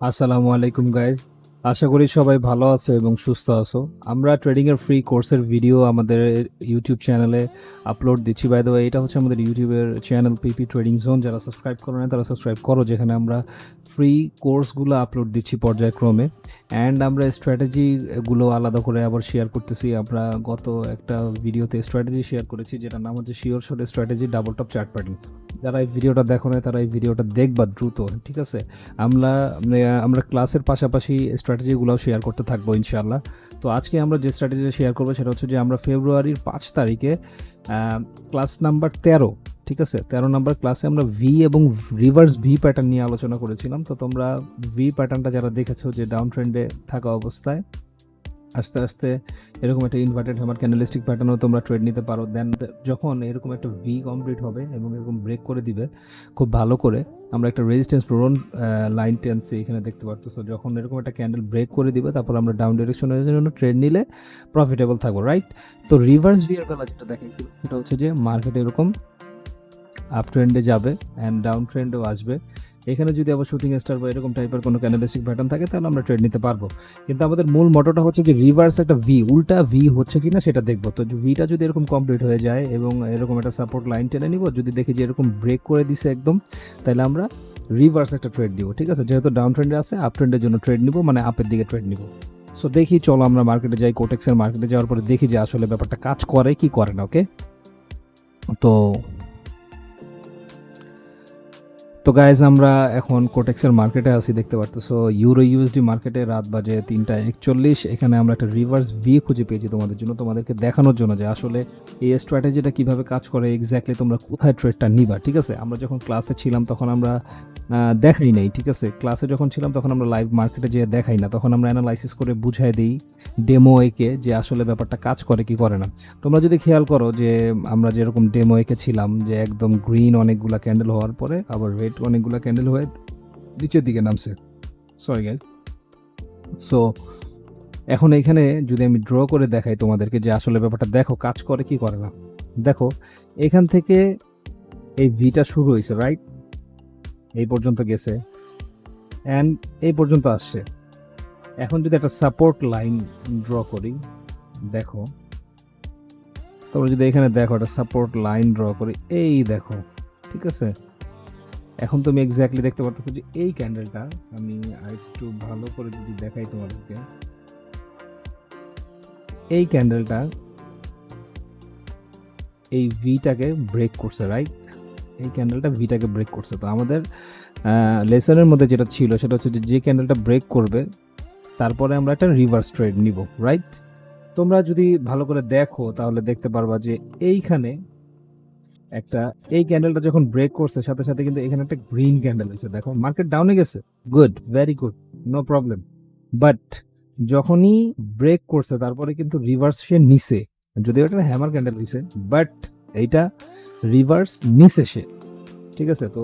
আসসালামু আলাইকুম গাইজ, আশা করি সবাই ভালো আছো এবং সুস্থ আছো। আমরা ট্রেডিং এর ফ্রি কোর্সের ভিডিও আমাদের ইউটিউব চ্যানেলে আপলোড দিচ্ছি। বাই দ্য ওয়ে, এটা হচ্ছে আমাদের ইউটিউবের চ্যানেল পিপি ট্রেডিং জোন। যারা সাবস্ক্রাইব করো না তারা সাবস্ক্রাইব করো, যেখানে আমরা ফ্রি কোর্সগুলো আপলোড দিচ্ছি পর্যায়ক্রমে। অ্যান্ড আমরা স্ট্র্যাটেজিগুলো আলাদা করে আবার শেয়ার করতেছি। আমরা গত একটা ভিডিওতে স্ট্র্যাটেজি শেয়ার করেছি, যেটার নাম হচ্ছে sure shot strategy double top chart pattern. যারা এই ভিডিওটা দেখো না তারা এই ভিডিওটা দেখবা দ্রুত, ঠিক আছে? আমরা ক্লাসের পাশাপাশি স্ট্র্যাটেজিগুলোও শেয়ার করতে থাকবো ইনশাআল্লাহ। তো আজকে আমরা যে স্ট্র্যাটেজিটা শেয়ার করবো সেটা হচ্ছে যে আমরা ফেব্রুয়ারির 5 তারিখে ক্লাস নাম্বার 13, ঠিক আছে, 13 নাম্বার ক্লাসে আমরা ভি এবং রিভার্স ভি প্যাটার্ন নিয়ে আলোচনা করেছিলাম। তো তোমরা ভি প্যাটার্নটা যারা দেখেছো, যে ডাউন ট্রেন্ডে থাকা অবস্থায় আস্তে আস্তে এরকম একটা ইনভার্টেড হ্যামার ক্যান্ডেলস্টিক প্যাটার্নও তোমরা ট্রেড নিতে পারো। দেন যখন এরকম একটা ভি কমপ্লিট হবে এবং এরকম ব্রেক করে দিবে খুব ভালো করে, আমরা একটা রেজিস্ট্যান্স প্রোন লাইন টেন্সি এখানে দেখতে পারতেছো। যখন এরকম একটা ক্যান্ডেল ব্রেক করে দিবে, তারপর আমরা ডাউন ডিরেকশনের জন্য ট্রেড নিলে প্রফিটেবল থাকবো, রাইট? তো রিভার্স ভি এর বেলা যেটা দেখাচ্ছিল সেটা হচ্ছে যে মার্কেট এরকম আপ ট্রেন্ডে যাবে অ্যান্ড ডাউন ট্রেন্ডেও আসবে। এখানে যদি আবার শুটিং স্টার বা এরকম টাইপের কোনো ক্যান্ডেলস্টিক প্যাটার্ন থাকে তাহলে আমরা ট্রেড নিতে পারবো। কিন্তু আমাদের মূল মটোটা হচ্ছে যে রিভার্স একটা ভি, উল্টা ভি হচ্ছে কিনা সেটা দেখবো। তো ভিটা যদি এরকম কমপ্লিট হয়ে যায় এবং এরকম একটা সাপোর্ট লাইন টেনে নিব, যদি দেখি যে এরকম ব্রেক করে দিছে একদম, তাহলে আমরা রিভার্স একটা ট্রেড দিব, ঠিক আছে? যেহেতু ডাউন ট্রেন্ডে আছে, আপ ট্রেন্ডের জন্য ট্রেড নিব, মানে আপের দিকে ট্রেড নিব। সো দেখি, চলো আমরা মার্কেটে যাই। কোটেক্সের মার্কেটে যাওয়ার পরে দেখি যে আসলে ব্যাপারটা কাজ করে কি করে না। ওকে, তো গাইজ, আমরা এখন কোটেক্সের মার্কেটে আছি, দেখতে পারতেছো। ইউরো ইউএসডি মার্কেটে রাত বাজে 3:41। এখানে আমরা একটা রিভার্স ভি খুঁজে পেয়েছি তোমাদের জন্য, তোমাদেরকে দেখানোর জন্য যে আসলে এই স্ট্র্যাটেজিটা কিভাবে কাজ করে, এক্স্যাক্টলি তোমরা কোথায় ট্রেডটা নিবা, ঠিক আছে? আমরা যখন ক্লাসে ছিলাম তখন আমরা দেখাই নাই, ঠিক আছে? ক্লাসে যখন ছিলাম তখন আমরা লাইভ মার্কেটে যেয়ে দেখাই না, তখন আমরা অ্যানালাইসিস করে বুঝাই দিই ডেমো একে যে আসলে ব্যাপারটা কাজ করে কি করে না। তোমরা যদি খেয়াল করো যে আমরা যেরকম ডেমো একে ছিলাম, যে একদম গ্রিন অনেকগুলা ক্যান্ডেল হওয়ার পরে আবার রেড অনেকগুলা ক্যান্ডেল হয়ে নিচের দিকে নামছে, সরি গাইজ। সো এখন এইখানে যদি আমি ড্র করে দেখাই তোমাদেরকে যে আসলে ব্যাপারটা দেখো কাজ করে কি করে না। দেখো, এখান থেকে এই ভিটা শুরু হয়েছে, রাইট? এই পর্যন্ত গেছে অ্যান্ড এই পর্যন্ত আসছে। এখন যদি একটা সাপোর্ট লাইন ড্র করি, দেখো তোমরা যদি এখানে দেখো একটা সাপোর্ট লাইন ড্র করি, এই দেখো, ঠিক আছে? এখন তুমি এক্স্যাক্টলি দেখতে পাচ্ছ যে এই ক্যান্ডেলটা, আমি আরেকটু ভালো করে যদি দেখাই তোমাদেরকে, এই ক্যান্ডেলটা এই ভিটাকে ব্রেক করছে, রাইট? এই ক্যান্ডেলটা ভিটাকে ব্রেক করছে। তো আমাদের লেসনের মধ্যে যেটা ছিল সেটা হচ্ছে যে ক্যান্ডেলটা ব্রেক করবে তারপরে আমরা একটা রিভার্স ট্রেড নিব, রাইট? তোমরা যদি ভালো করে দেখো তাহলে দেখতে পারবা যে এইখানে একটা, এই ক্যান্ডেলটা যখন ব্রেক করছে সাথে সাথে কিন্তু এখানে একটা গ্রিন ক্যান্ডেল হয়েছে। দেখো মার্কেট ডাউনে গেছে, good, very good, no problem. But যখনই ব্রেক করছে তারপরে কিন্তু রিভার্স সে নিচে, যদিও এটা হ্যামার ক্যান্ডেল হয়েছে, বাট এইটা রিভার্স নিচে সে, ঠিক আছে? তো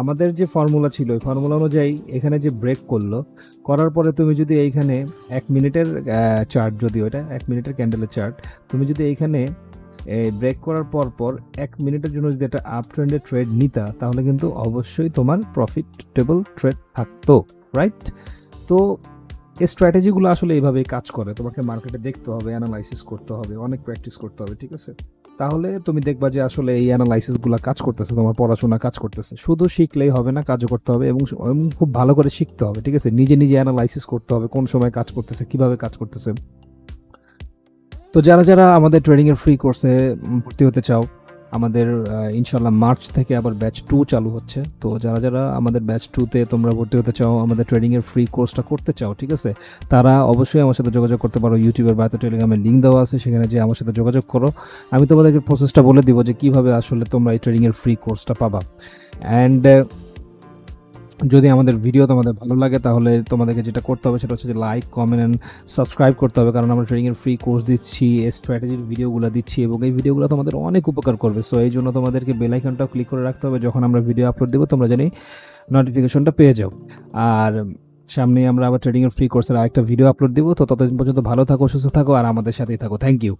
আমাদের যে ফর্মুলা ছিল ওই ফর্মুলা অনুযায়ী এখানে যে ব্রেক করলো, করার পরে তুমি যদি এইখানে 1 মিনিটের চার্ট, যদিও এটা 1 মিনিটের ক্যান্ডেলের চার্ট, তুমি যদি এইখানে ব্রেক করার পর 1 মিনিটের জন্য যদি একটা আপ ট্রেন্ডে ট্রেড নিতা, তাহলে কিন্তু অবশ্যই তোমার প্রফিটেবল ট্রেড থাকতো, রাইট? তো এই স্ট্র্যাটেজিগুলো আসলে এইভাবেই কাজ করে। তোমাকে মার্কেটে দেখতে হবে, অ্যানালাইসিস করতে হবে, অনেক প্র্যাকটিস করতে হবে, ঠিক আছে? তাহলে তুমি দেখবা যে আসলে এই অ্যানালাইসিসগুলো কাজ করতেছে, তোমার পড়াশোনা কাজ করতেছে। শুধু শিখলেই হবে না, কাজও করতে হবে এবং খুব ভালো করে শিখতে হবে, ঠিক আছে? নিজে নিজে অ্যানালাইসিস করতে হবে, কোন সময় কাজ করতেছে, কিভাবে কাজ করতেছে। তো যারা যারা আমাদের ট্রেডিংয়ের ফ্রি কোর্সে ভর্তি হতে চাও, আমাদের ইনশাল্লাহ মার্চ থেকে আবার ব্যাচ 2 চালু হচ্ছে। তো যারা যারা আমাদের ব্যাচ 2তে তোমরা ভর্তি হতে চাও, আমাদের ট্রেডিংয়ের ফ্রি কোর্সটা করতে চাও, ঠিক আছে, তারা অবশ্যই আমার সাথে যোগাযোগ করতে পারো। ইউটিউবের বা টেলিগ্রামের লিঙ্ক দেওয়া আছে, সেখানে যে আমার সাথে যোগাযোগ করো। আমি তোমাদেরকে প্রসেসটা বলে দিব যে কীভাবে আসলে তোমরা এই ট্রেডিংয়ের ফ্রি কোর্সটা পাবা। অ্যান্ড যদি আমাদের ভিডিও তোমাদের ভালো লাগে তাহলে তোমাদেরকে যেটা করতে হবে সেটা হচ্ছে যে লাইক, কমেন্ট অ্যান্ড সাবস্ক্রাইব করতে হবে, কারণ আমরা ট্রেডিংয়ের ফ্রি কোর্স দিচ্ছি, স্ট্র্যাটেজির ভিডিওগুলো দিচ্ছি এবং এই ভিডিওগুলো তোমাদের অনেক উপকার করবে। সো এই জন্য তোমাদেরকে বেল আইকনটাও ক্লিক করে রাখতে হবে, যখন আমরা ভিডিও আপলোড দেবো তোমরা জানি নোটিফিকেশনটা পেয়ে যাও। আর সামনে আমরা আবার ট্রেডিংয়ের ফ্রি কোর্সের আরেকটা ভিডিও আপলোড দেবো। তো ততদিন পর্যন্ত ভালো থাকো, সুস্থ থাকো আর আমাদের সাথেই থাকো। Thank you.